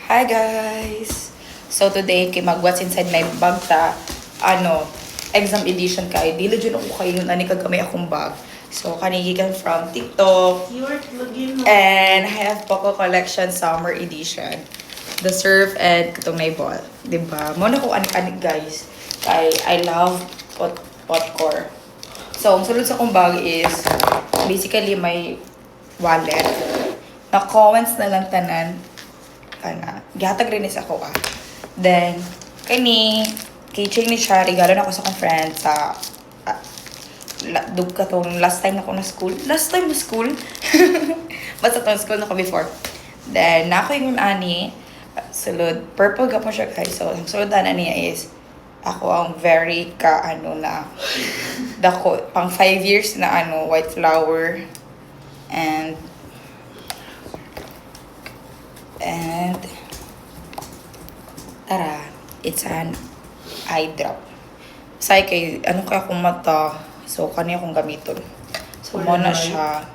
Hi guys! So today, kay mag-what's inside my bag ta, exam edition kay. Dili dyan ako kayo yung kagamay akong bag. So, kanigigan from TikTok. And I have Poco Collection Summer Edition. The surf and katong na ball. Diba? Muna ko anik-anik guys. Kay I love potcore. So, ang sulod sa akong bag is basically my wallet. Na-comments na lang tanan. Gihatag rin is ako Then, keychain ni siya, regalo na ako sa akong friend sa last time ako na school. Last time na school? Basta itong school na ko before. Then, ako yung ani, sulod, purple ka po siya guys. So, ang sulod na niya is, ako ang very dako, pang 5 years na white flower. And tara, it's an eye drop. Say kay kaya akong mata, so kaniya akong gamiton. So mo na siya.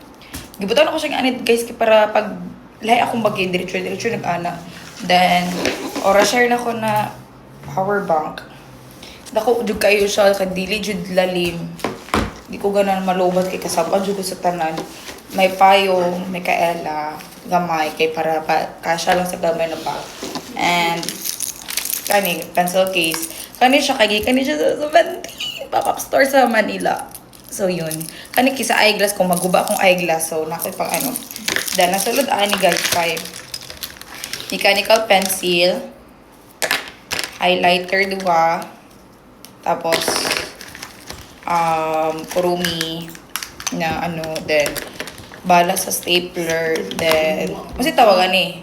Gibutan ako siyang anit guys kay para pag lahi akong bagay diretso nag-ana. Then ora share na ko na power bank. Dako jud kayo siya kay dili jud lalim. Di ko ganan malubat kay kasaban jud ko sa tanan. May payong, may kaela, gamay, kay para kasya lang sa gamay na bag. And, pencil case. Kani siya sa pop-up store sa Manila. So, yun. Kisa eyeglass, kung maguba akong eyeglass, so, nakoy pang Dahil nasulod ani guys, 5. Mechanical pencil. Highlighter, 2. Tapos, kurumi na then, bala sa stapler, then, kasi tawagan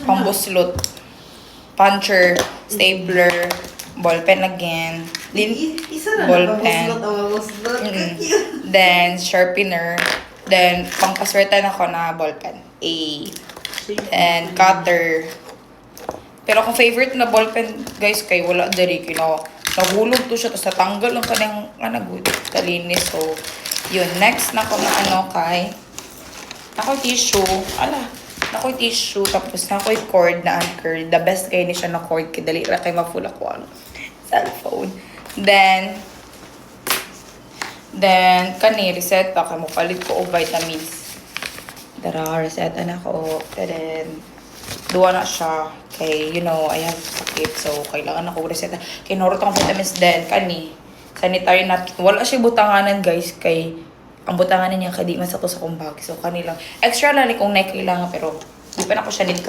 pambuslot, puncher, stapler, ballpen again, ballpen, then, sharpener, then, pangpaswertan ako na ballpen, and cutter. Pero kung favorite na ballpen, guys, kay wala dari, nahulog to siya, tapos natanggal ang kanyang, kalinis, so, yun, next na ko na kay tissue. Tissue. Tapos nakoy cord na anchor. The best kay ni siya na cord. Kaya dali ra kay ma-full ako cellphone. Then, reset ako. Mapalit ko og vitamins. Reset na ko. And then, duwa na siya. Kay, I have sakit. So, kailangan ako reset. Kay norot akong vitamins din. Sanitary napkin. Wala siya butanganan guys kay ang butanganan niya kadi man sa to sa kumbag. So kanilang extra lang kung kailangan pero di pa na ko siya need